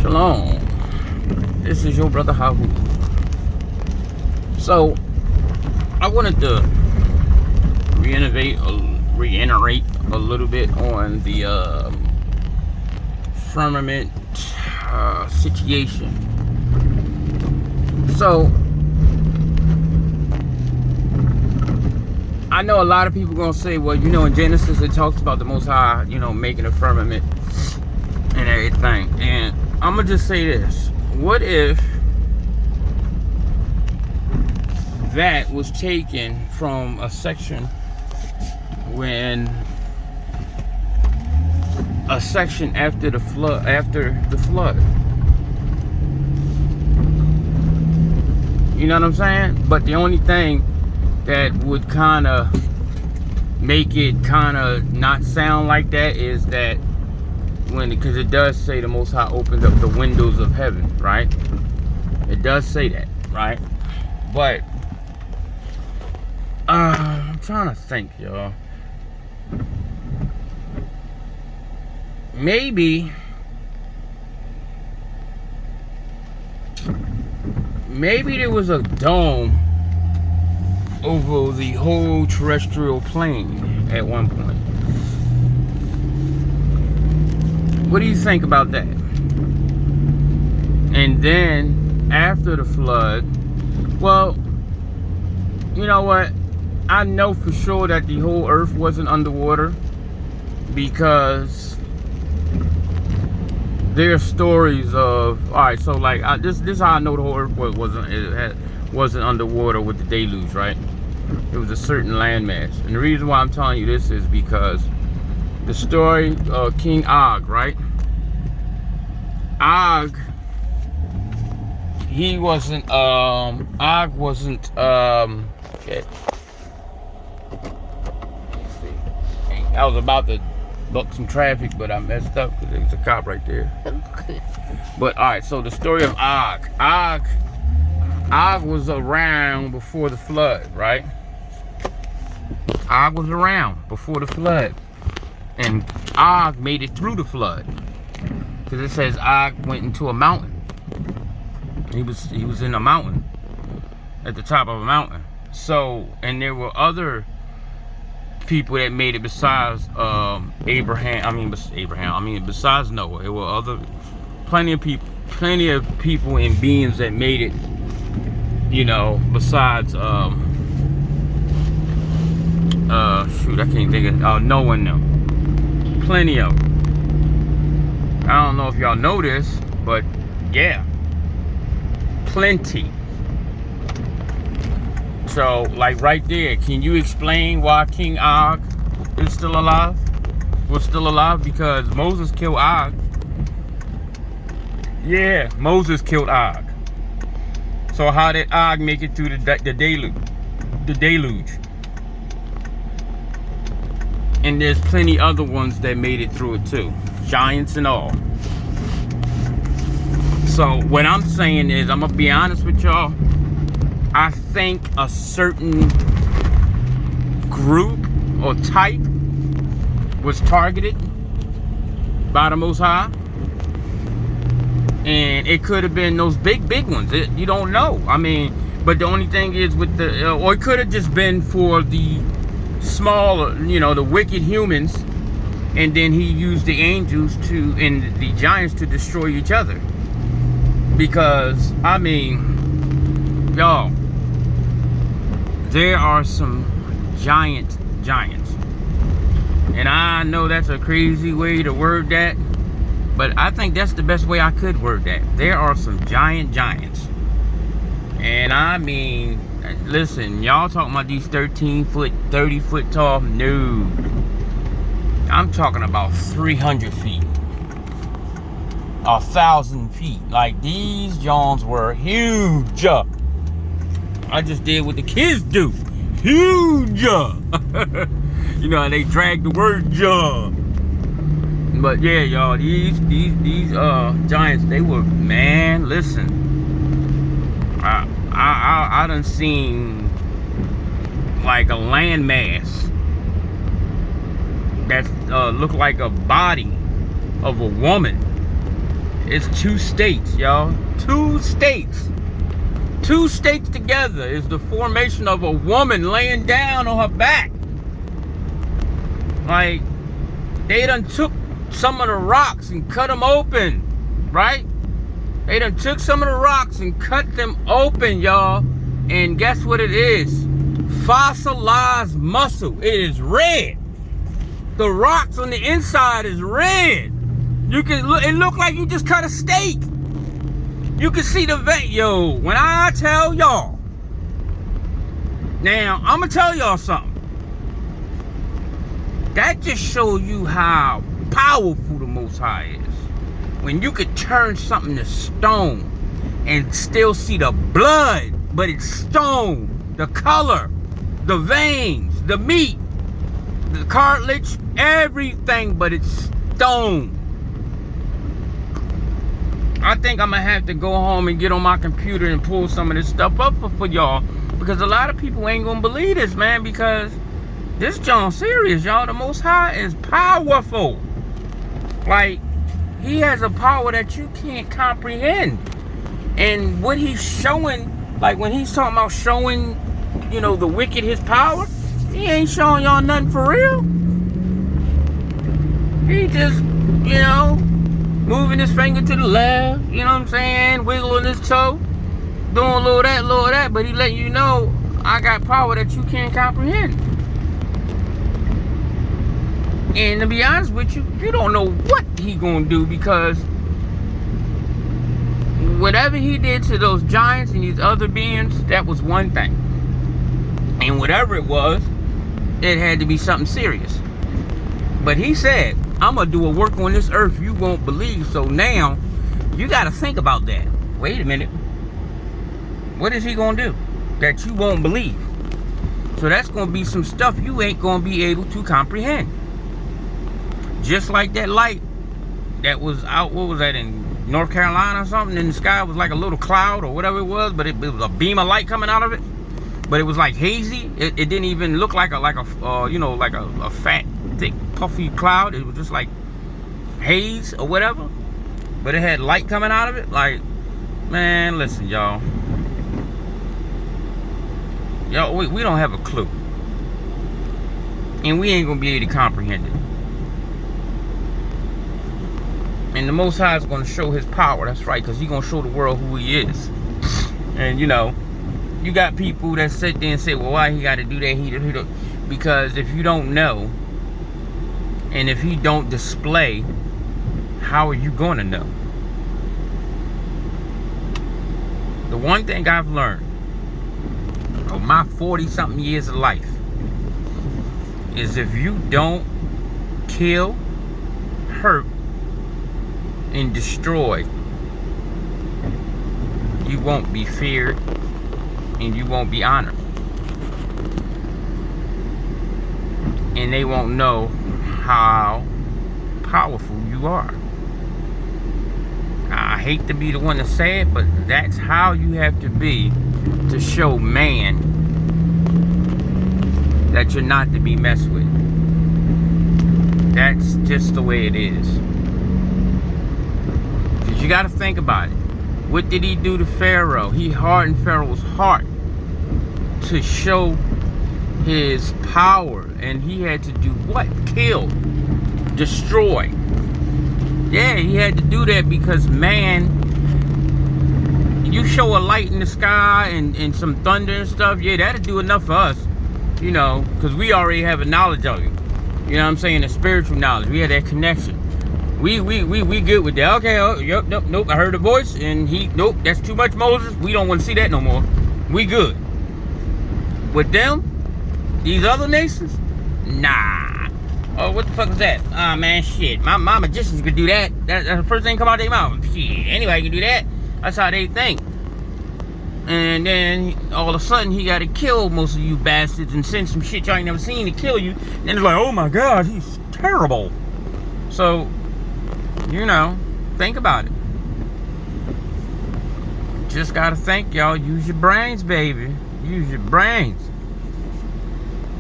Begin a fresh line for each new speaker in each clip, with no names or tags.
Shalom. This is your brother Hahu. So I wanted to reiterate a little bit on the firmament situation. So I know a lot of people gonna say, well, you know, in Genesis it talks about the Most High, you know, making a firmament and everything. And I'm gonna just say this: what if that was taken from a section after the flood? You know what I'm saying? But the only thing that would kind of make it kind of not sound like that is that because it does say the Most High opened up the windows of heaven, right? It does say that, right? But I'm trying to think, y'all. Maybe there was a dome over the whole terrestrial plane at one point. What do you think about that? And then after the flood, well, you know what? I know for sure that the whole earth wasn't underwater, because there are stories of, all right, so like this is how I know the whole earth wasn't underwater with the deluge, right? It was a certain landmass. And the reason why I'm telling you this is because the story of King Og, right? Og wasn't okay. Let's see. I was about to buck some traffic, but I messed up because there's a cop right there. But all right, so the story of Og was around before the flood, right? Og was around before the flood, and Og made it through the flood, because it says Og went into a mountain. He was in a mountain, at the top of a mountain. So, and there were other people that made it besides besides Noah. There were plenty of people and beings that made it, you know, besides shoot, I can't think of Noah and them. Plenty of them. I don't know if y'all know this, but yeah, plenty. So, like right there, can you explain why King Og is still alive? Was still alive because Moses killed Og. Yeah, Moses killed Og. So how did Og make it through the deluge? The deluge. And there's plenty other ones that made it through it too, giants and all. So what I'm saying is, I'm gonna be honest with y'all, I think a certain group or type was targeted by the Most High, and it could have been those big ones. You don't know. I mean, but the only thing is with or it could have just been for the smaller, you know, the wicked humans, and then he used the angels and the giants to destroy each other. Because I mean, y'all, there are some giants, and I know that's a crazy way to word that, but I think that's the best way I could word that. There are some giants, and I mean, listen, y'all talking about these 13-foot, 30-foot tall? No, I'm talking about 300 feet, 1,000 feet. Like, these Johns were huge. I just did what the kids do. Huge. You know, they drag the word "job." But yeah, y'all, these giants, they were, man, listen. I done seen like a landmass that looked like a body of a woman. It's 2 states, y'all. 2 states. 2 states together is the formation of a woman laying down on her back. Like, they done took some of the rocks and cut them open, right? They done took some of the rocks and cut them open, y'all. And guess what it is? Fossilized muscle. It is red. The rocks on the inside is red. You can look, it look like you just cut a steak. You can see the vein. Yo, when I tell y'all. Now, I'm gonna tell y'all something. That just shows you how powerful the Most High is. When you could turn something to stone and still see the blood, but it's stone, the color, the veins, the meat, the cartilage, everything, but it's stone. I think I'm gonna have to go home and get on my computer and pull some of this stuff up for y'all, because a lot of people ain't gonna believe this, man, because this John's serious, y'all. The Most High is powerful. Like, he has a power that you can't comprehend. And what he's showing, like when he's talking about showing, you know, the wicked his power, he ain't showing y'all nothing for real. He just, you know, moving his finger to the left, you know what I'm saying, wiggling his toe, doing a little that, but he letting you know, I got power that you can't comprehend. And to be honest with you, you don't know what he gonna do, because whatever he did to those giants and these other beings, that was one thing. And whatever it was, it had to be something serious. But he said, I'm gonna do a work on this earth you won't believe. So now, you gotta think about that. Wait a minute. What is he gonna do that you won't believe? So that's gonna be some stuff you ain't gonna be able to comprehend. Just like that light that was out, what was that, in North Carolina or something? In the sky, it was like a little cloud or whatever it was, but it was a beam of light coming out of it. But it was like hazy. It didn't even look like a you know, like a fat, thick, puffy cloud. It was just like haze or whatever. But it had light coming out of it. Like, man, listen, y'all. Y'all, we don't have a clue. And we ain't gonna be able to comprehend it. And the Most High is going to show his power. That's right, because he's going to show the world who he is. And, you know, you got people that sit there and say, well, why he got to do that? Because if you don't know, and if he don't display, how are you going to know? The one thing I've learned of my 40-something years of life is if you don't kill, hurt, and destroy, you won't be feared and you won't be honored, and they won't know how powerful you are. I hate to be the one to say it, but that's how you have to be to show man that you're not to be messed with. That's just the way it is. You got to think about it. What did he do to Pharaoh? He hardened Pharaoh's heart to show his power. And he had to do what? Kill. Destroy. Yeah, he had to do that because, man, you show a light in the sky and some thunder and stuff, yeah, that'll do enough for us. You know, because we already have a knowledge of it. You know what I'm saying? A spiritual knowledge. We have that connection. We good with that. Okay, oh, yep, nope, I heard a voice, and nope, that's too much Moses. We don't want to see that no more. We good. With them, these other nations, nah. Oh, what the fuck is that? Ah, man, shit. My magicians could do that. That's the first thing come out of their mouth. Shit, anybody can do that. That's how they think. And then, all of a sudden, he got to kill most of you bastards and send some shit y'all ain't never seen to kill you. And it's like, oh my God, he's terrible. So, you know, think about it. Just gotta think, y'all. Use your brains, baby. Use your brains.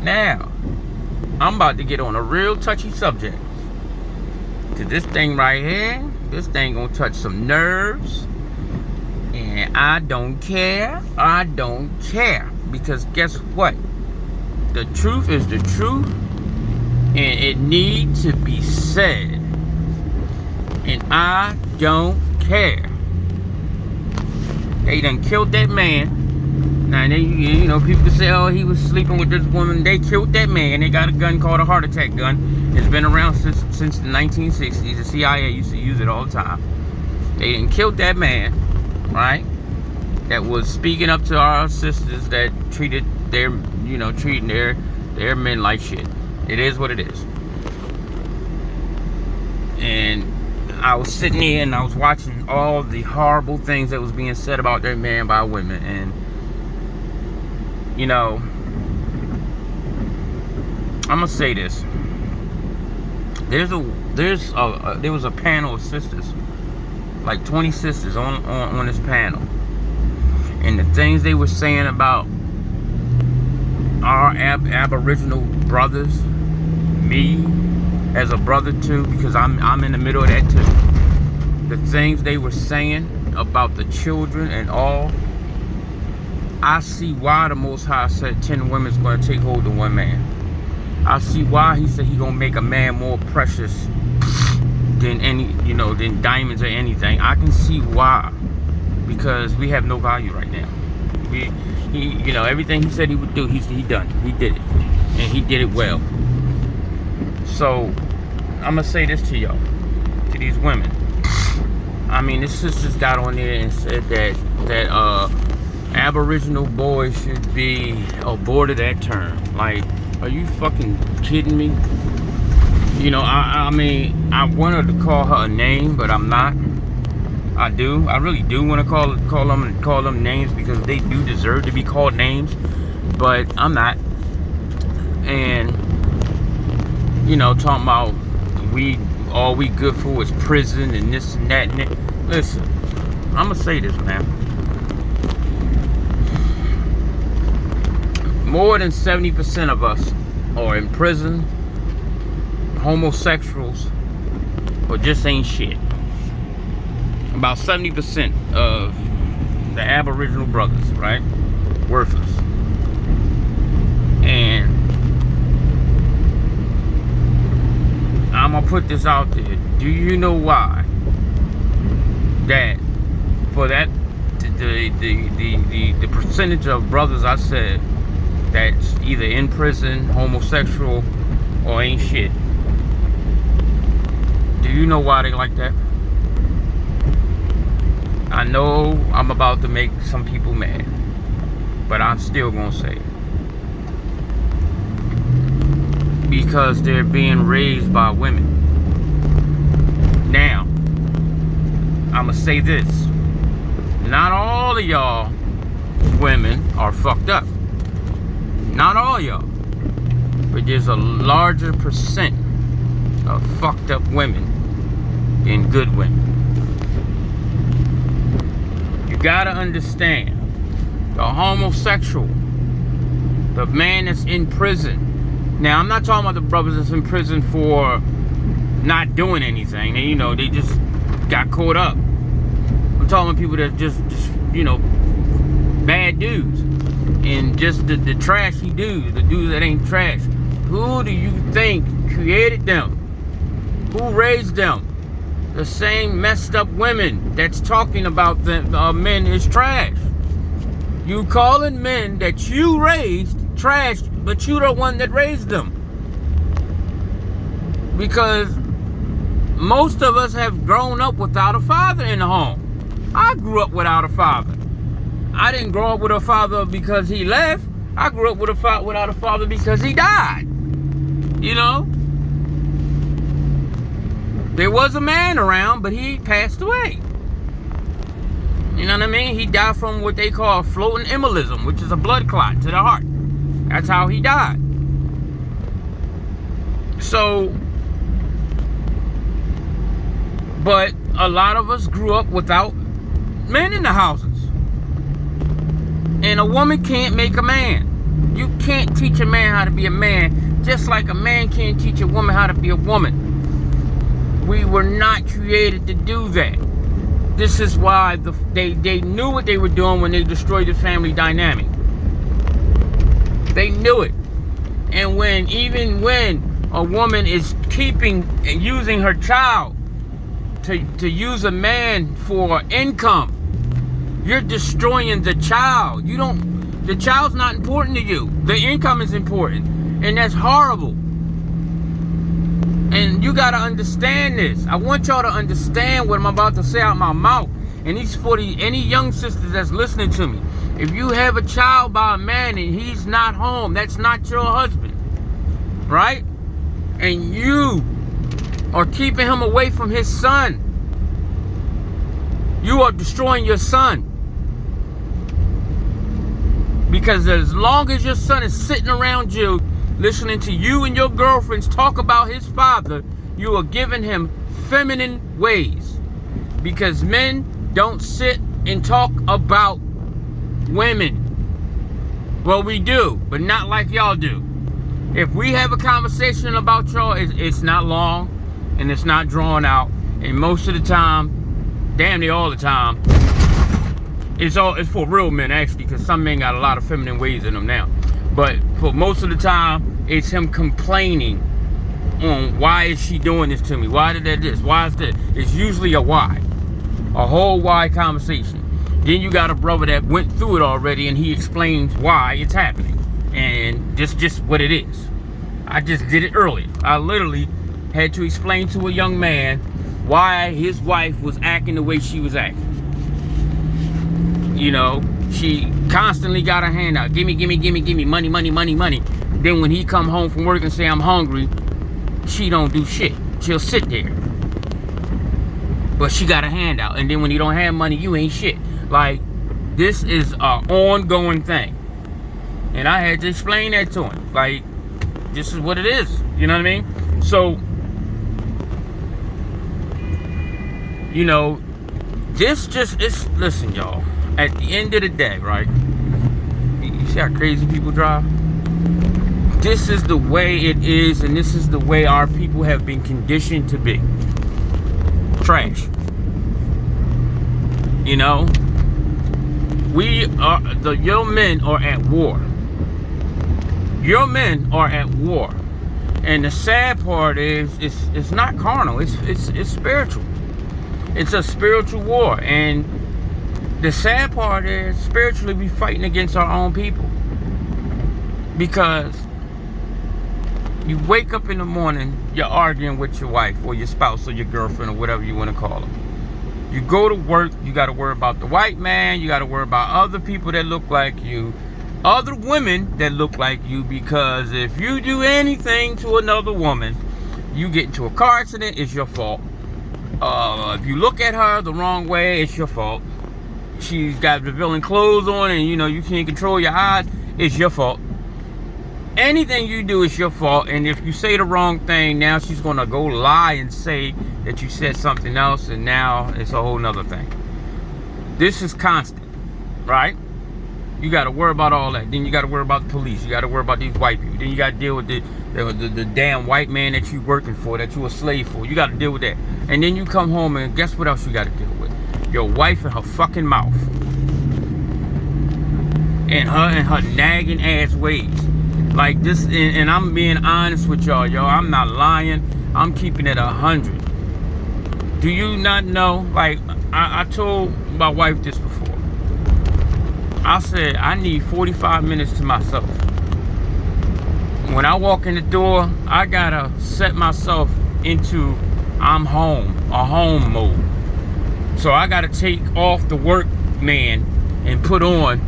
Now, I'm about to get on a real touchy subject. Cause this thing right here, This thing gonna touch some nerves. And I don't care. I don't care. Because guess what? The truth is the truth. And it needs to be said. And I don't care. They done killed that man. Now, people can say, oh, he was sleeping with this woman. They killed that man. They got a gun called a heart attack gun. It's been around since the 1960s. The CIA used to use it all the time. They done killed that man, right? That was speaking up to our sisters that treated treating their men like shit. It is what it is. And I was sitting here and I was watching all the horrible things that was being said about their man by women. And I'm gonna say this. There was a panel of sisters, like 20 sisters on this panel, and the things they were saying about our Aboriginal brothers, me as a brother too, because I'm in the middle of that too. The things they were saying about the children and all. I see why the Most High said 10 women's going to take hold of one man. I see why he said he going to make a man more precious than than diamonds or anything. I can see why. Because we have no value right now. Everything he said he would do, he done. He did it. And he did it well. So, I'm going to say this to y'all. To these women. I mean, the sisters got on there and said that Aboriginal boys should be aborted at term. Like, are you fucking kidding me? I mean, I wanted to call her a name, but I'm not. I really do want to call them names because they do deserve to be called names, but I'm not. And talking about all we good for is prison and this and that and that. Listen, I'm gonna say this, man. More than 70% of us are in prison, homosexuals, or just ain't shit. About 70% of the Aboriginal brothers, right? Worthless. And I'm gonna put this out there. Do you know why? That for that the percentage of brothers I said that's either in prison, homosexual, or ain't shit. Do you know why they like that? I know I'm about to make some people mad, but I'm still gonna say it. Because they're being raised by women. Now, I'ma say this. Not all of y'all women are fucked up. Not all y'all. But there's a larger percent of fucked up women than good women. You gotta understand, the homosexual, the man that's in prison. Now, I'm not talking about the brothers that's in prison for not doing anything. They just got caught up. I'm talking about people that just bad dudes. And just the trashy dudes, the dudes that ain't trash. Who do you think created them? Who raised them? The same messed up women that's talking about the men is trash. You calling men that you raised trash, but you the one that raised them. Because most of us have grown up without a father in the home. I grew up without a father. I didn't grow up with a father because he left. I grew up without a father because he died. There was a man around, but he passed away. You know what I mean? He died from what they call floating embolism, which is a blood clot to the heart. That's how he died. So, but a lot of us grew up without men in the houses. And a woman can't make a man. You can't teach a man how to be a man, just like a man can't teach a woman how to be a woman. We were not created to do that. This is why they knew what they were doing when they destroyed the family dynamic. They knew it. And even when a woman is keeping and using her child to use a man for income, you're destroying the child. The child's not important to you. The income is important. And that's horrible. And you got to understand this. I want y'all to understand what I'm about to say out my mouth. And these any young sisters that's listening to me. If you have a child by a man and he's not home, that's not your husband. Right? And you are keeping him away from his son. You are destroying your son. Because as long as your son is sitting around you, listening to you and your girlfriends talk about his father, you are giving him feminine ways. Because men don't sit and talk about women. Well, we do, but not like y'all do. If we have a conversation about y'all, it's not long and it's not drawn out. And most of the time, damn near all the time, it's for real men actually, because some men got a lot of feminine ways in them now. But for most of the time, it's him complaining on why is she doing this to me? Why did that this? Why is that? It's usually a why. A whole why conversation. Then you got a brother that went through it already and he explains why it's happening. And just what it is. I just did it earlier. I literally had to explain to a young man why his wife was acting the way she was acting. You know, she constantly got her hand out. Gimme, money, money, money, money. Then when he come home from work and say, I'm hungry, she don't do shit. She'll sit there. But she got a hand out. And then when you don't have money, you ain't shit. Like, this is an ongoing thing. And I had to explain that to him. Like, this is what it is. You know what I mean? So, you know, this just is, listen, y'all. At the end of the day, right? You see how crazy people drive? This is the way it is, and this is the way our people have been conditioned to be. Trash. You know? Your men are at war. Your men are at war. And the sad part is, it's not carnal. It's spiritual. It's a spiritual war. And the sad part is, spiritually, we fighting against our own people. Because you wake up in the morning, you're arguing with your wife or your spouse or your girlfriend or whatever you want to call them. You go to work, you got to worry about the white man, you got to worry about other people that look like you, other women that look like you, because if you do anything to another woman, you get into a car accident, it's your fault. If you look at her the wrong way, it's your fault. She's got revealing clothes on and you can't control your eyes, it's your fault. Anything you do is your fault. And if you say the wrong thing, now she's gonna go lie and say that you said something else, and now it's a whole nother thing. This is constant, right? You gotta worry about all that. Then you gotta worry about the police. You gotta worry about these white people. Then you gotta deal with the damn white man that you working for, that you a slave for. You gotta deal with that. And then you come home and guess what else you gotta deal with? Your wife and her fucking mouth. And her nagging ass ways. Like this, and I'm being honest with y'all, I'm not lying. I'm keeping it 100. Do you not know? Like, I told my wife this before. I said, I need 45 minutes to myself. When I walk in the door, I gotta set myself into I'm home, a home mode. So I gotta take off the work man and put on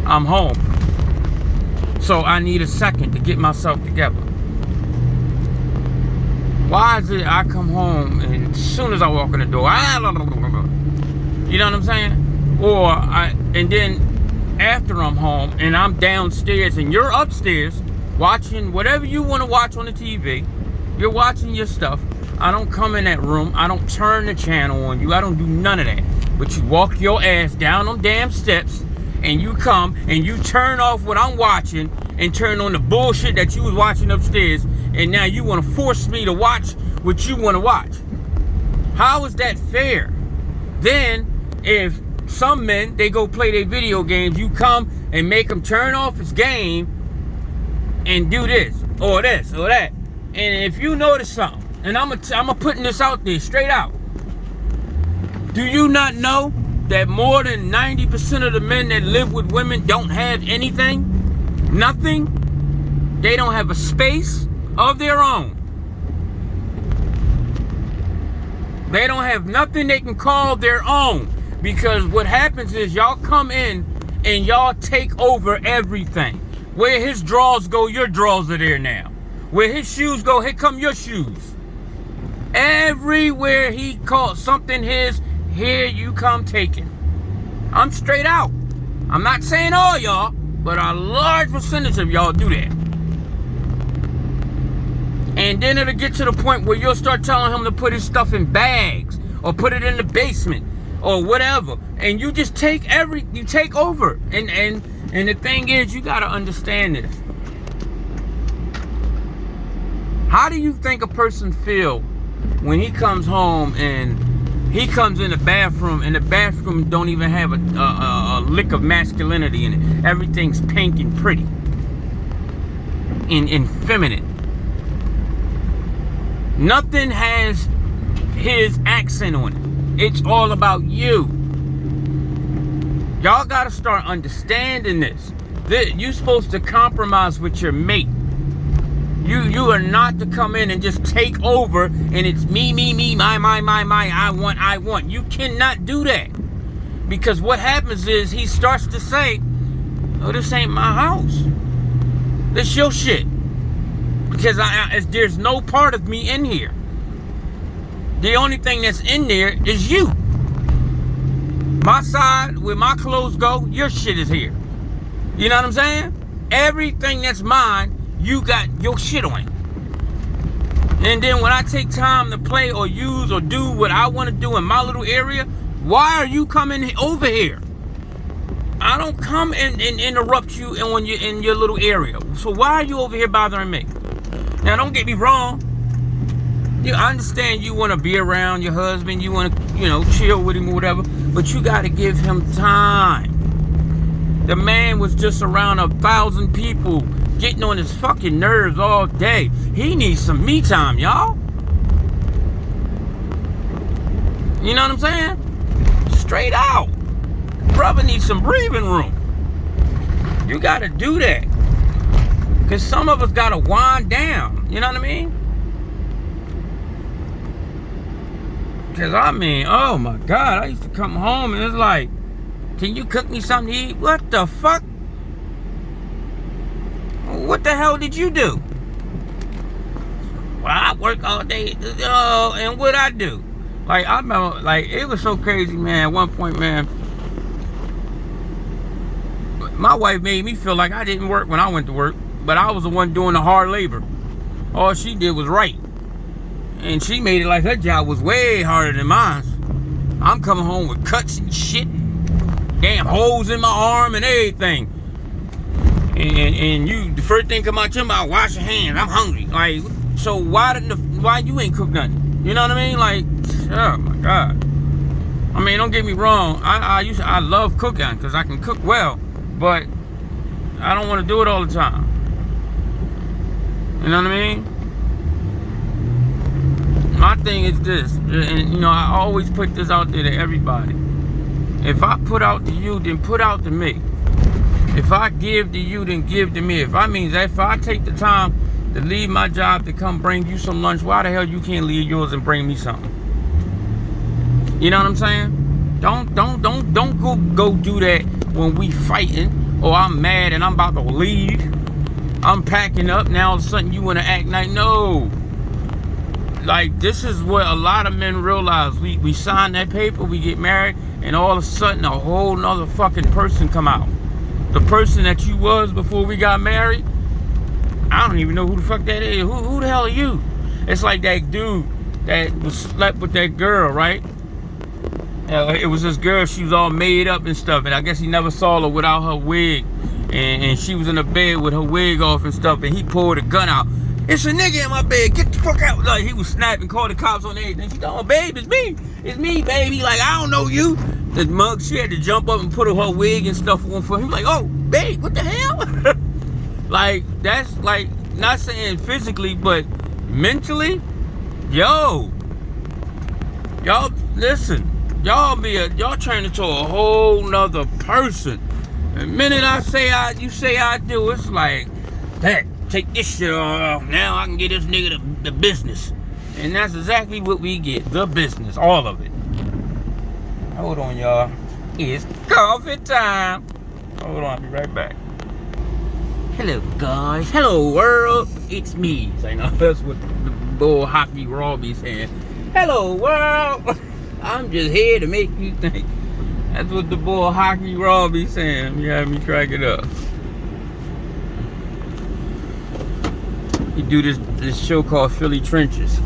I'm home. So I need a second to get myself together. Why is it I come home and as soon as I walk in the door, you know what I'm saying? And then after I'm home and I'm downstairs and you're upstairs watching whatever you want to watch on the TV, you're watching your stuff. I don't come in that room. I don't turn the channel on you. I don't do none of that. But you walk your ass down them damn steps and you come and you turn off what I'm watching and turn on the bullshit that you was watching upstairs, and now you want to force me to watch what you want to watch. How is that fair? Then, if some men, they go play their video games, you come and make them turn off his game and do this or that. And if you notice something, and I'm putting this out there straight out, do you not know that more than 90% of the men that live with women don't have anything? Nothing? They don't have a space of their own. They don't have nothing they can call their own. Because what happens is y'all come in and y'all take over everything. Where his drawers go, your drawers are there now. Where his shoes go, here come your shoes. Everywhere he calls something his, here you come taking. I'm straight out. I'm not saying all y'all, but a large percentage of y'all do that. And then it'll get to the point where you'll start telling him to put his stuff in bags or put it in the basement or whatever. And you just take you take over. And the thing is, you gotta understand this. How do you think a person feel when he comes home and he comes in the bathroom and the bathroom don't even have a lick of masculinity in it? Everything's pink and pretty and feminine. Nothing has his accent on it. It's all about you. Y'all gotta start understanding this. You're supposed to compromise with your mate. You are not to come in and just take over and it's me, my, I want. You cannot do that. Because what happens is he starts to say, oh, this ain't my house. This your shit. Because there's no part of me in here. The only thing that's in there is you. My side, where my clothes go, your shit is here. You know what I'm saying? Everything that's mine, you got your shit on it. And then when I take time to play or use or do what I want to do in my little area, why are you coming over here? I don't come and interrupt you when you're in your little area. So why are you over here bothering me? Now, don't get me wrong. I understand you want to be around your husband. You want to, chill with him or whatever. But you got to give him time. The man was just around 1,000 people getting on his fucking nerves all day. He needs some me time, y'all. You know what I'm saying? Straight out. Brother needs some breathing room. You got to do that. Because some of us got to wind down. You know what I mean? Because oh my God, I used to come home and it's like, can you cook me something to eat? What the fuck? What the hell did you do? Well, I work all day. And what I do? Like, I remember, it was so crazy, man. At one point, man, my wife made me feel like I didn't work when I went to work. But I was the one doing the hard labor. All she did was write. And she made it like her job was way harder than mine. I'm coming home with cuts and shit. Damn holes in my arm and everything. And the first thing come out your mouth, wash your hands. I'm hungry. Like, so why you ain't cook nothing? You know what I mean? Like, oh my God. I mean, don't get me wrong. I love cooking because I can cook well. But I don't want to do it all the time. You know what I mean? My thing is this, and I always put this out there to everybody. If I put out to you, then put out to me. If I give to you, then give to me. If I take the time to leave my job to come bring you some lunch, why the hell you can't leave yours and bring me something? You know what I'm saying? Don't go do that when we fighting or I'm mad and I'm about to leave. I'm packing up, now all of a sudden you want to act like, no. Like, this is what a lot of men realize. We sign that paper, we get married, and all of a sudden a whole nother fucking person come out. The person that you was before we got married, I don't even know who the fuck that is. Who the hell are you? It's like that dude that slept with that girl, right? It was this girl, she was all made up and stuff, and I guess he never saw her without her wig. And she was in the bed with her wig off and stuff, and he pulled a gun out It's a nigga in my bed. Get the fuck out. Like, he was snapping, called the cops on everything. She told, oh, babe, it's me. It's me, baby. Like, I don't know you. The mug, she had to jump up and put her wig and stuff on for him. Like, oh, babe, what the hell? Like, that's like, not saying physically, but mentally, yo. Y'all, listen. Y'all turn into a whole nother person. The minute you say I do, it's like, that, take this shit off. Now I can get this nigga the business. And that's exactly what we get, the business, all of it. Hold on, y'all. It's coffee time. Hold on, I'll be right back. Hello, guys. Hello, world. It's me. So, you know, that's what the bull hockey Robbie saying. Hello, world. I'm just here to make you think. That's what the bull hockey Robbie saying. You have me crack it up. He do this show called Philly Trenches.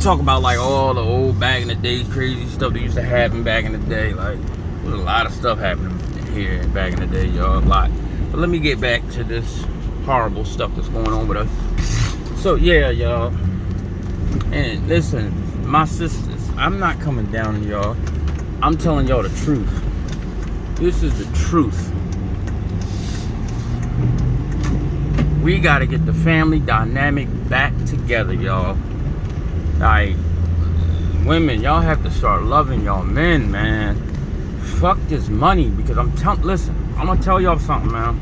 Talk about like all the old back in the day crazy stuff that used to happen back in the day. Like, there's a lot of stuff happening here back in the day, y'all. A lot. But let me get back to this horrible stuff that's going on with us. So yeah, y'all. And listen, my sisters, I'm not coming down on y'all. I'm telling y'all the truth. This is the truth. We gotta get the family dynamic back together, y'all. Like, women, y'all have to start loving y'all men, man. Fuck this money, because listen, I'm gonna tell y'all something, man.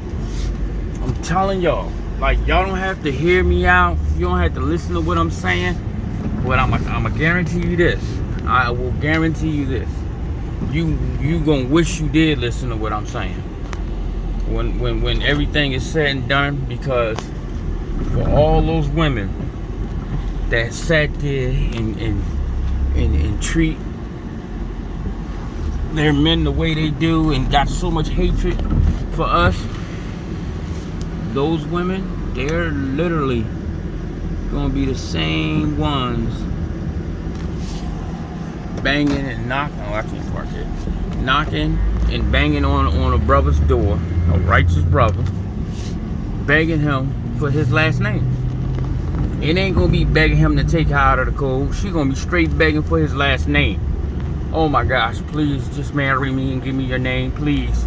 I'm telling y'all, like, y'all don't have to hear me out. You don't have to listen to what I'm saying. But I'm gonna guarantee you this. I will guarantee you this. You gonna wish you did listen to what I'm saying. When everything is said and done, because for all those women that sat there and treat their men the way they do and got so much hatred for us, those women, they're literally gonna be the same ones banging and knocking. Oh, I can't park it. Knocking and banging on a brother's door, a righteous brother, begging him for his last name. It ain't gonna be begging him to take her out of the cold. She gonna be straight begging for his last name. Oh my gosh, please just marry me and give me your name, please.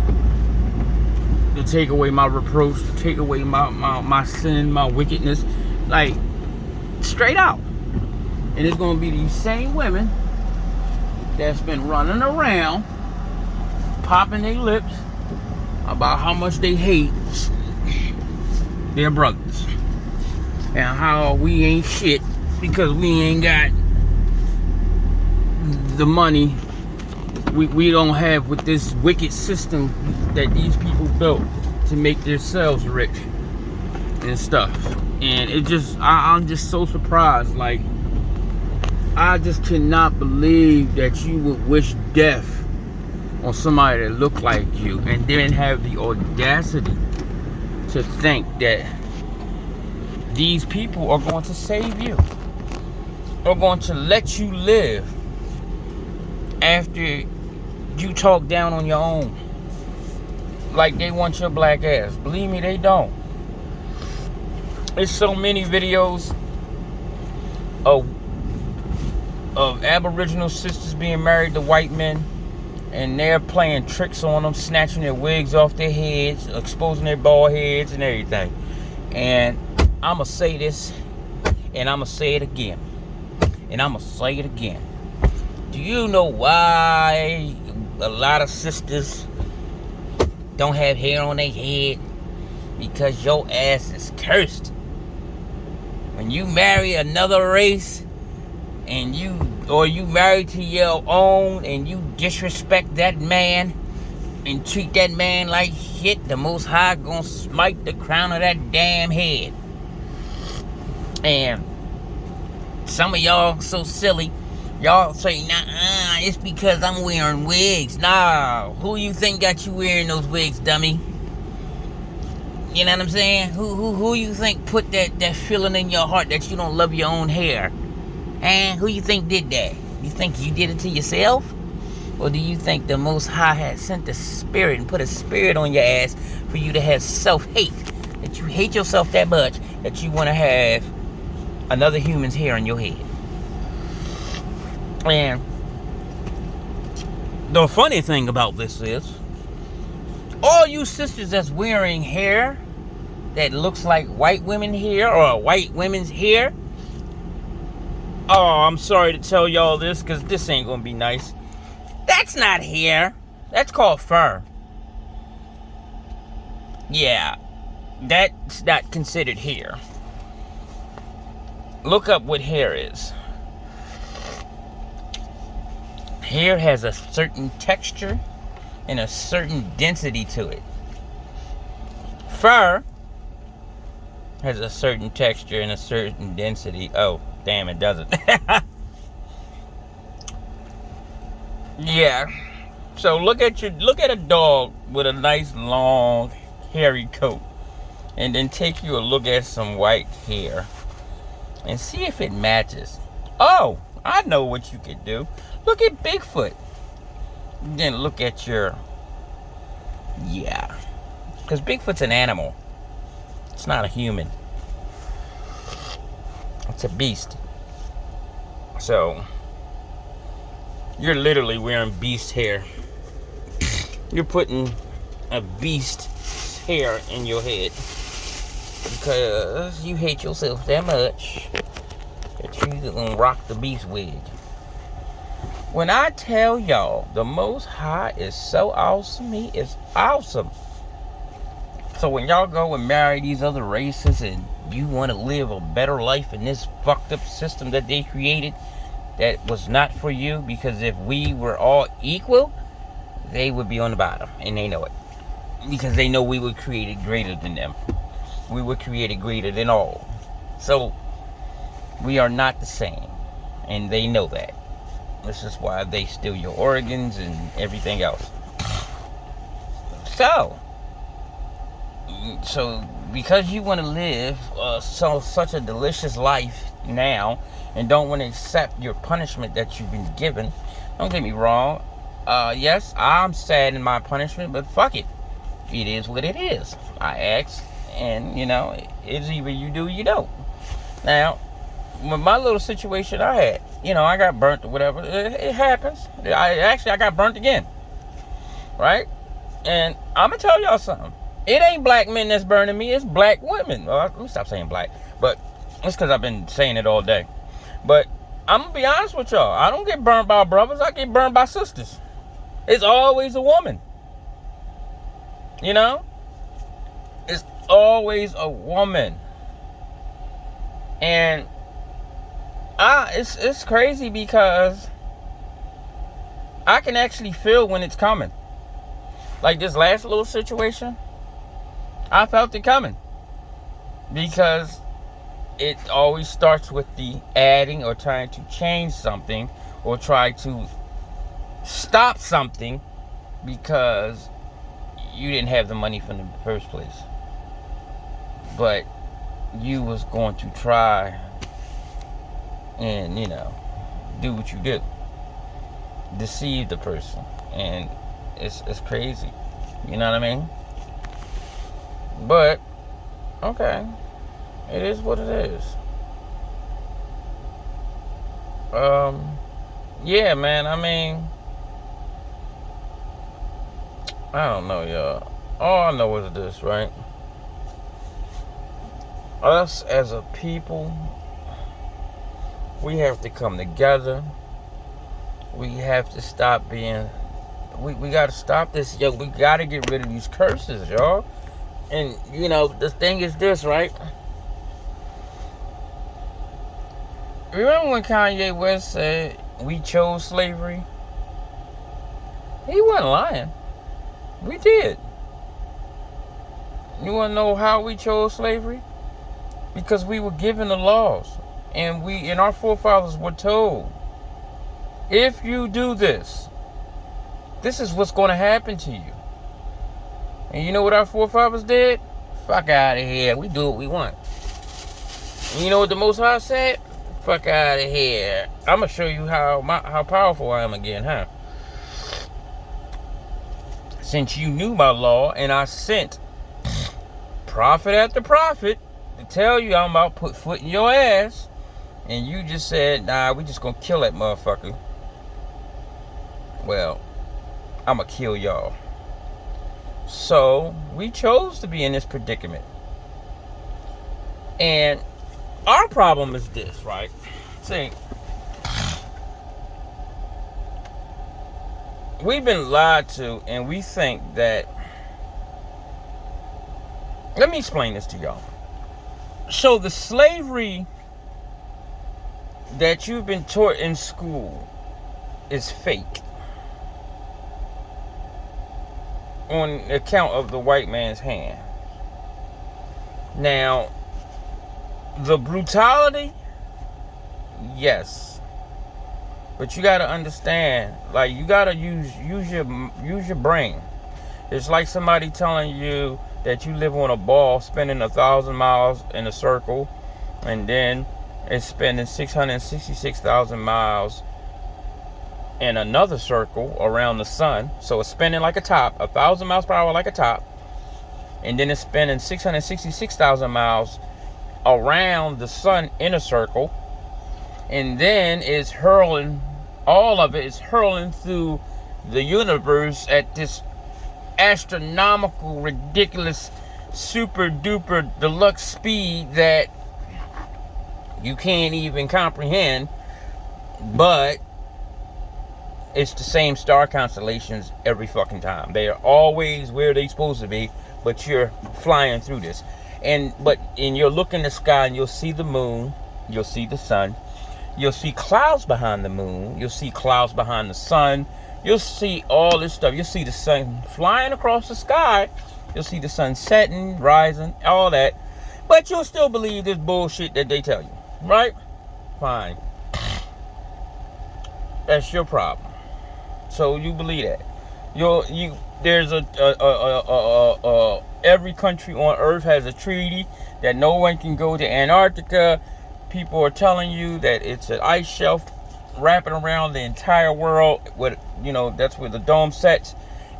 To take away my reproach, to take away my sin, my wickedness. Like, straight out. And it's gonna be these same women that's been running around popping their lips about how much they hate their brothers and how we ain't shit because we ain't got the money we don't have with this wicked system that these people built to make themselves rich and stuff. And it just, I'm just so surprised. Like, I just cannot believe that you would wish death on somebody that looked like you and then have the audacity to think that these people are going to save you, are going to let you live after you talk down on your own like they want your black ass. Believe me, they don't. There's so many videos of Aboriginal sisters being married to white men, and they're playing tricks on them, snatching their wigs off their heads, exposing their bald heads and everything. And I'm going to say this, and I'm going to say it again, and I'm going to say it again. Do you know why a lot of sisters don't have hair on their head? Because your ass is cursed. When you marry another race and you married to your own and you disrespect that man and treat that man like shit, the Most High gonna smite the crown of that damn head. And some of y'all so silly, y'all say, nah, it's because I'm wearing wigs. Nah, who you think got you wearing those wigs, dummy? You know what I'm saying? Who you think put that feeling in your heart that you don't love your own hair? And who you think did that? You think you did it to yourself? Or do you think the Most High had sent the spirit and put a spirit on your ass for you to have self-hate? That you hate yourself that much that you want to have another human's hair in your head. And the funny thing about this is, all you sisters that's wearing hair that looks like white women hair or white women's hair, oh, I'm sorry to tell y'all this because this ain't gonna be nice. That's not hair. That's called fur. Yeah, that's not considered hair. Look up what hair is. Hair has a certain texture and a certain density to it. Fur has a certain texture and a certain density. Oh, damn, it doesn't. Yeah. So look at a dog with a nice long hairy coat, and then take you a look at some white hair and see if it matches. Oh, I know what you could do. Look at Bigfoot. Then look at your, yeah, because Bigfoot's an animal. It's not a human. It's a beast. So you're literally wearing beast hair. You're putting a beast hair in your head because you hate yourself that much that you're gonna rock the beast wig. When I tell y'all the Most High is so awesome, he is awesome. So when y'all go and marry these other races and you want to live a better life in this fucked up system that they created that was not for you, because if we were all equal, they would be on the bottom, and they know it. Because they know we were created greater than them. We were created greater than all. So we are not the same, and they know that. This is why they steal your organs and everything else. So because you want to live such a delicious life now and don't want to accept your punishment that you've been given, don't get me wrong. Yes, I'm sad in my punishment, but fuck it. It is what it is. I asked, and it's either you do or you don't. Now, with my little situation I had, I got burnt or whatever. It happens. I got burnt again. Right? And I'm going to tell y'all something. It ain't black men that's burning me. It's black women. Well, let me stop saying black. But it's because I've been saying it all day. But I'm going to be honest with y'all. I don't get burned by brothers. I get burned by sisters. It's always a woman. It's always a woman. And it's crazy because I can actually feel when it's coming. Like this last little situation, I felt it coming. Because it always starts with the adding or trying to change something or try to stop something because you didn't have the money from the first place. But you was going to try and, do what you do. Deceive the person. And it's crazy. You know what I mean? But, okay. It is what it is. Yeah, man, I don't know, y'all. All I know is this, right? Us as a people, we have to come together. We have to stop being... We got to stop this, yo. We got to get rid of these curses, y'all. And, the thing is this, right? Remember when Kanye West said we chose slavery? He wasn't lying. We did. You want to know how we chose slavery? Because we were given the laws. And our forefathers were told, if you do this, this is what's going to happen to you. And you know what our forefathers did? Fuck out of here. We do what we want. And you know what the Most High said? Fuck out of here. I'm going to show you how powerful I am again, huh? Since you knew my law and I sent prophet after prophet to tell you I'm about to put foot in your ass, and you just said, nah, we just gonna kill that motherfucker, well, I'm gonna kill y'all. So we chose to be in this predicament. And our problem is this, right? See, we've been lied to, and we think that. Let me explain this to y'all. So the slavery that you've been taught in school is fake on account of the white man's hand. Now, the brutality, yes, but you got to understand, like, you got to use your brain. It's like somebody telling you that you live on a ball spinning 1,000 miles in a circle, and then it's spinning 666,000 miles in another circle around the sun. So it's spinning like a top, 1,000 miles per hour like a top, and then it's spinning 666,000 miles around the sun in a circle, and then it's hurling, all of it is hurling through the universe at this astronomical, ridiculous, super duper deluxe speed that you can't even comprehend. But it's the same star constellations every fucking time. They are always where they're supposed to be, but you're flying through this. And you'll look in the sky and you'll see the moon, you'll see the sun, you'll see clouds behind the moon, you'll see clouds behind the sun, you'll see all this stuff. You'll see the sun flying across the sky, you'll see the sun setting, rising, all that, but you'll still believe this bullshit that they tell you, right? Fine. That's your problem. So you believe that. There's every country on earth has a treaty that no one can go to Antarctica. People are telling you that it's an ice shelf wrapping around the entire world. With, that's where the dome sets.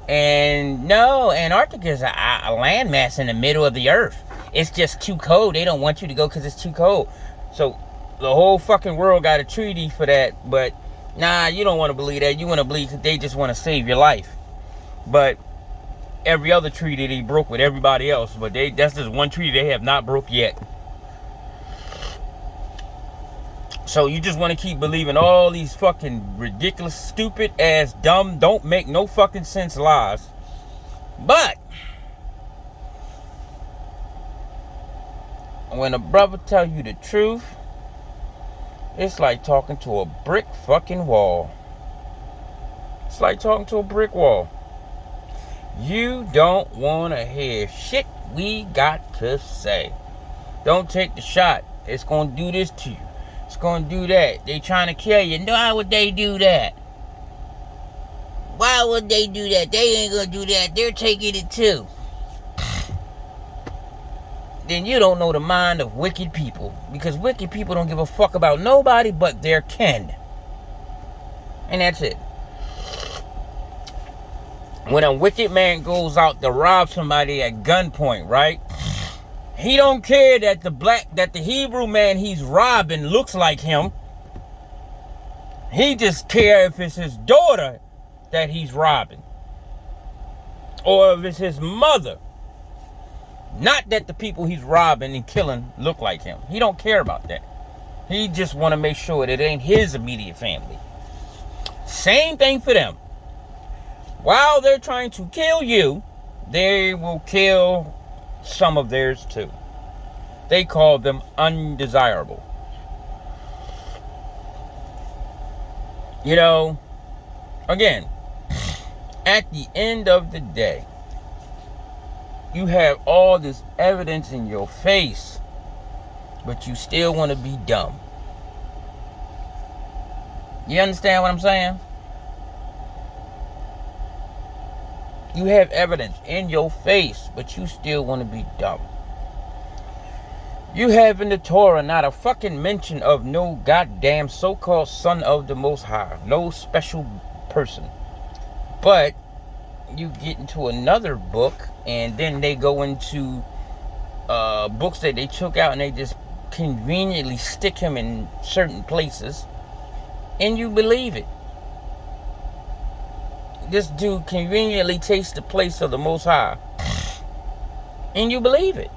And no, Antarctica is a landmass in the middle of the earth. It's just too cold. They don't want you to go because it's too cold. So the whole fucking world got a treaty for that. But nah, you don't want to believe that. You want to believe that they just want to save your life. But every other treaty they broke with everybody else. But that's just one treaty they have not broke yet. So you just want to keep believing all these fucking ridiculous, stupid ass, dumb, don't make no fucking sense lies. But when a brother tell you the truth, it's like talking to a brick fucking wall. It's like talking to a brick wall. You don't want to hear shit we got to say. Don't take the shot. It's going to do this to you. It's going to do that. They trying to kill you. Why would they do that? Why would they do that? They ain't going to do that. They're taking it too. Then you don't know the mind of wicked people. Because wicked people don't give a fuck about nobody but their kin. And that's it. When a wicked man goes out to rob somebody at gunpoint, right? He don't care that the Hebrew man he's robbing looks like him. He just cares if it's his daughter that he's robbing. Or if it's his mother. Not that the people he's robbing and killing look like him. He don't care about that. He just want to make sure that it ain't his immediate family. Same thing for them. While they're trying to kill you, they will kill some of theirs too. They call them undesirable. Again, at the end of the day, you have all this evidence in your face, but you still want to be dumb. You understand what I'm saying? You have evidence in your face, but you still want to be dumb. You have in the Torah not a fucking mention of no goddamn so-called son of the Most High. No special person. But you get into another book, and then they go into books that they took out, and they just conveniently stick him in certain places, and you believe it. This dude conveniently takes the place of the Most High, and you believe it.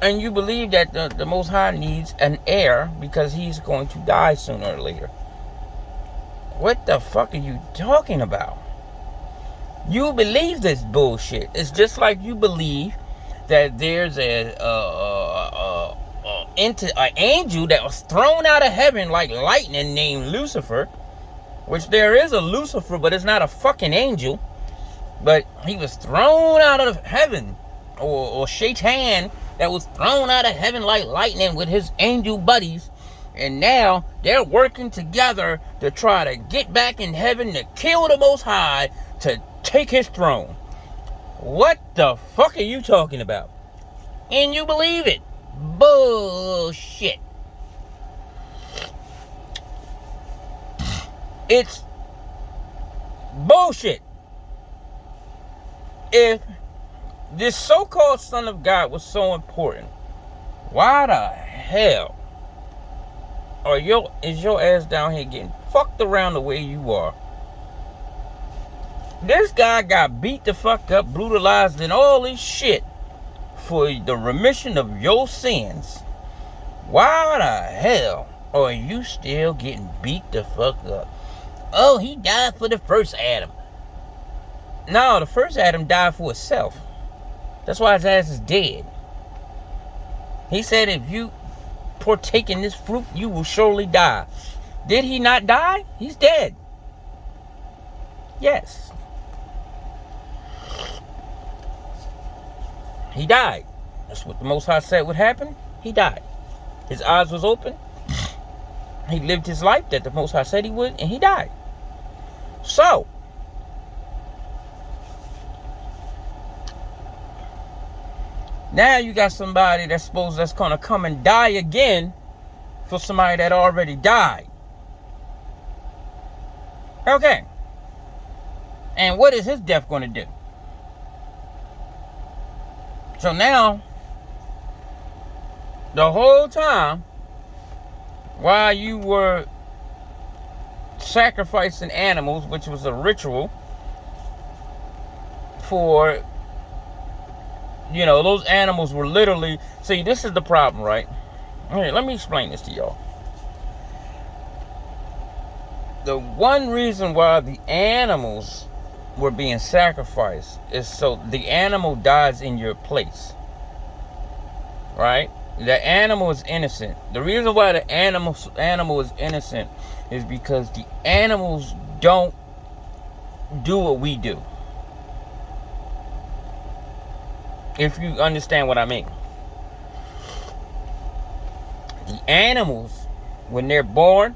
And you believe that the Most High needs an heir because he's going to die sooner or later. What the fuck are you talking about? You believe this bullshit. It's just like you believe that there's an angel that was thrown out of heaven like lightning named Lucifer, which there is a Lucifer, but it's not a fucking angel. But he was thrown out of heaven, or Shaitan that was thrown out of heaven like lightning with his angel buddies, and now they're working together to try to get back in heaven to kill the Most High to take his throne. What the fuck are you talking about? And you believe it? Bullshit. It's bullshit. If this so-called Son of God was so important, why the hell is your ass down here getting fucked around the way you are? This guy got beat the fuck up, brutalized, and all this shit for the remission of your sins. Why the hell are you still getting beat the fuck up? Oh, he died for the first Adam. No, the first Adam died for himself. That's why his ass is dead. He said, if you partake in this fruit, you will surely die. Did he not die? He's dead. Yes. He died. That's what the Most High said would happen. He died. His eyes was open. He lived his life that the Most High said he would, and he died. So, now you got somebody that's gonna come and die again for somebody that already died. Okay. And what is his death gonna do? So now, the whole time, while you were sacrificing animals, which was a ritual for, those animals were literally, see, this is the problem, right? Here, let me explain this to y'all. The one reason why the animals were being sacrificed is so the animal dies in your place, right? The animal is innocent. The reason why the animal is innocent is because the animals don't do what we do. If you understand what I mean. The animals, when they're born,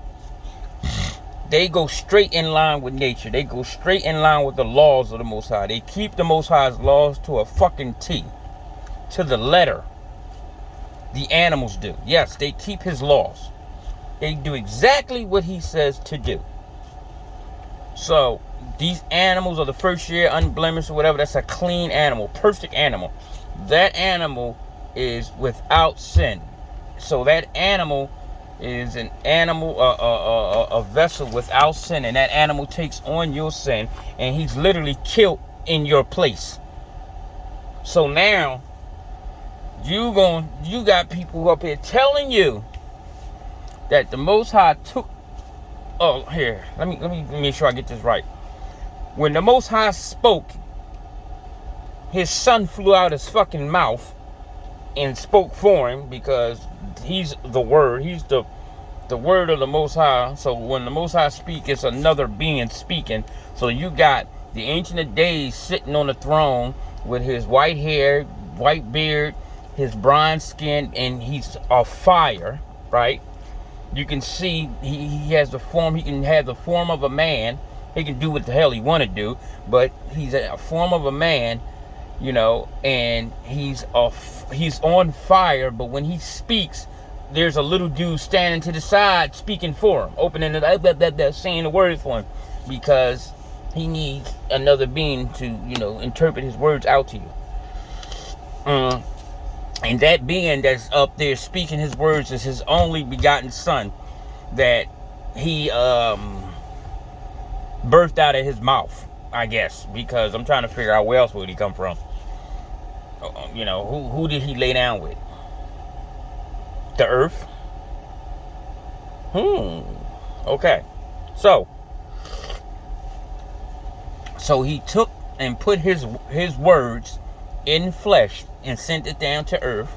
they go straight in line with nature. They go straight in line with the laws of the Most High. They keep the Most High's laws to a fucking T. To the letter. The animals do. Yes, they keep his laws. They do exactly what he says to do. So, these animals are the first year, unblemished or whatever. That's a clean animal. Perfect animal. That animal is without sin. So, that animal is an animal, a vessel without sin. And that animal takes on your sin. And he's literally killed in your place. So, now, you got people up here telling you that the Most High took. Oh, here, let me make sure I get this right. When the Most High spoke, his son flew out his fucking mouth and spoke for him, because he's the word. He's the word of the Most High. So when the Most High speaks, it's another being speaking. So you got the Ancient of Days sitting on the throne with his white hair, white beard, his bronze skin, and he's a fire, right? You can see he has the form. He can have the form of a man. He can do what the hell he want to do, but he's a form of a man, and he's on fire. But when he speaks, there's a little dude standing to the side speaking for him, opening it up, saying the words for him, because he needs another being to, interpret his words out to you. And that being that's up there speaking his words is his only begotten son that he birthed out of his mouth, I guess, because I'm trying to figure out where else would he come from. Who did he lay down with? The earth? Okay. So he took and put his words in flesh and sent it down to earth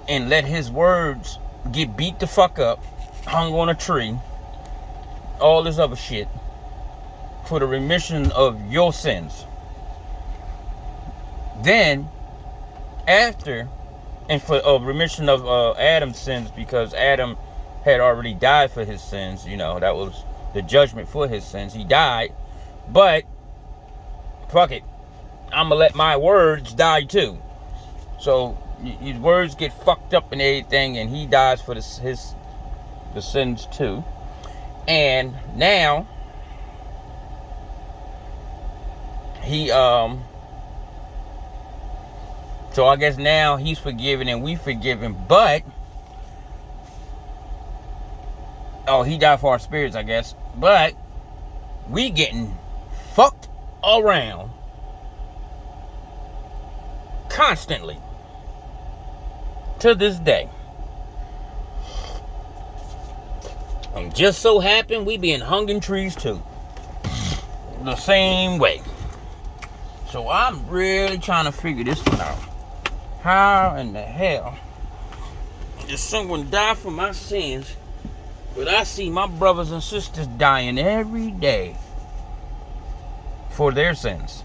and let his words get beat the fuck up, hung on a tree, all this other shit for the remission of your sins. Then, after, and for remission of Adam's sins, because Adam had already died for his sins, that was the judgment for his sins. He died, but fuck it, I'm gonna let my words die too. So his words get fucked up and everything, and he dies for the sins too. And now he so I guess now he's forgiven and we forgiven, but he died for our spirits, I guess, but we getting fucked around constantly to this day. And just so happen we being hung in trees too, the same way. So I'm really trying to figure this one out. How in the hell did someone die for my sins, but I see my brothers and sisters dying every day for their sins?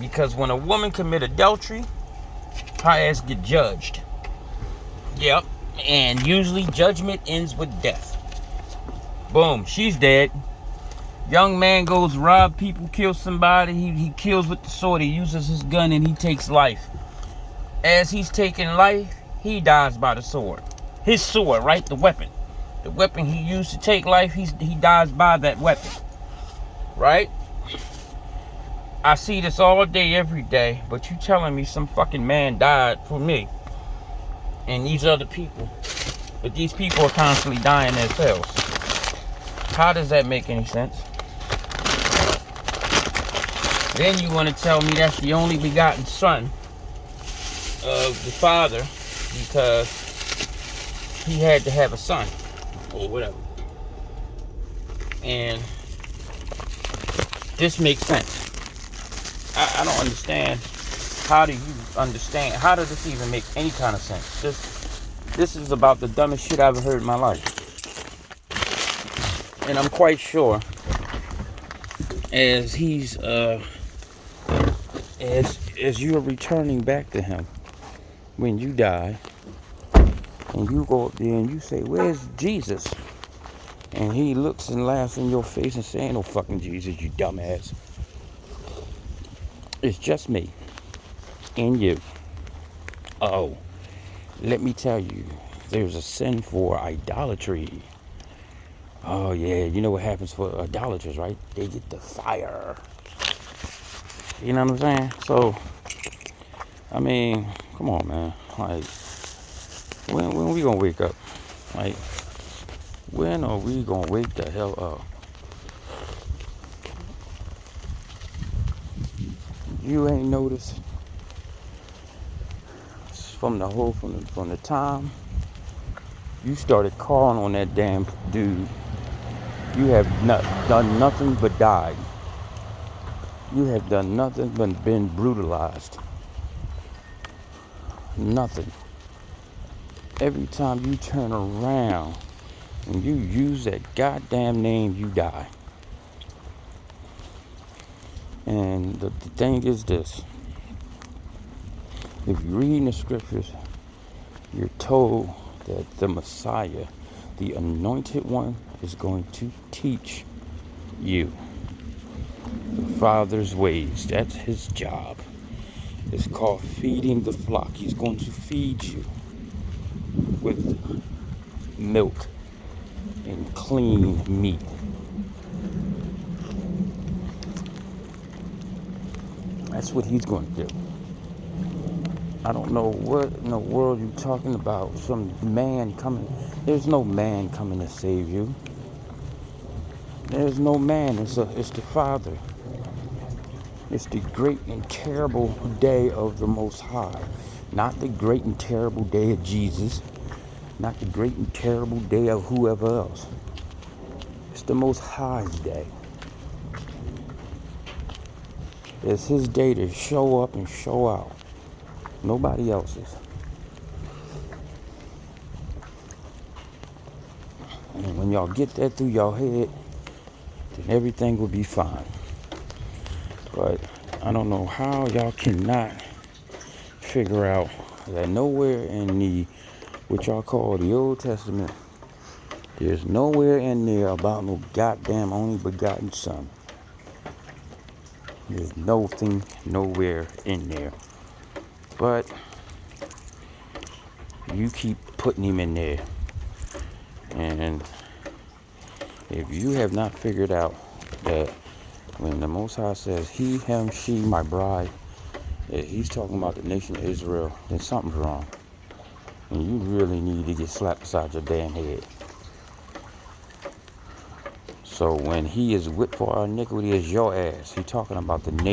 Because when a woman commit adultery, her ass get judged. Yep. And usually judgment ends with death. Boom, she's dead. Young man goes rob people, kills somebody. He kills with the sword. He uses his gun and he takes life. As he's taking life, he dies by the sword. His sword, right? The weapon. The weapon he used to take life, he dies by that weapon. Right? I see this all day, every day, but you telling me some fucking man died for me and these other people, but these people are constantly dying themselves. How does that make any sense? Then you want to tell me that's the only begotten son of the father because he had to have a son or whatever. And this makes sense. I don't understand. How do you understand? How does this even make any kind of sense? This is about the dumbest shit I've ever heard in my life. And I'm quite sure as he's as you're returning back to him when you die, and you go up there and you say, "Where's Jesus?" And he looks and laughs in your face and says, "Ain't no fucking Jesus, you dumbass. It's just me and you." Oh, let me tell you, there's a sin for idolatry. Oh yeah, you know what happens for idolaters, right? They get the fire. You know what I'm saying? So, I mean, come on, man. Like, when we gonna wake up? Like, when are we gonna wake the hell up? You ain't noticed from the time you started calling on that damn dude, you have done nothing but died. You have done nothing but been brutalized. Nothing. Every time you turn around and you use that goddamn name, you die. And the thing is this. If you read in the scriptures, you're told that the Messiah, the anointed one, is going to teach you the Father's ways. That's his job. It's called feeding the flock. He's going to feed you with milk and clean meat. That's what he's going to do.
I don't know what in the world you're talking about. Some man coming. There's no man coming to save you. There's no man. It's the Father. It's the great and terrible day of the Most High. Not the great and terrible day of Jesus. Not the great and terrible day of whoever else. It's the Most High's day. It's his day to show up and show out. Nobody else's. And when y'all get that through your head, then everything will be fine. But I don't know how y'all cannot figure out that nowhere in the, what y'all call the Old Testament, there's nowhere in there about no goddamn only begotten son. There's nothing nowhere in there. But you keep putting him in there. And if you have not figured out that when the Most High says he, him, she, my bride, that he's talking about the nation of Israel, then something's wrong. And you really need to get slapped beside your damn head. So when he is whipped for our iniquity as your ass, he's talking about the nation.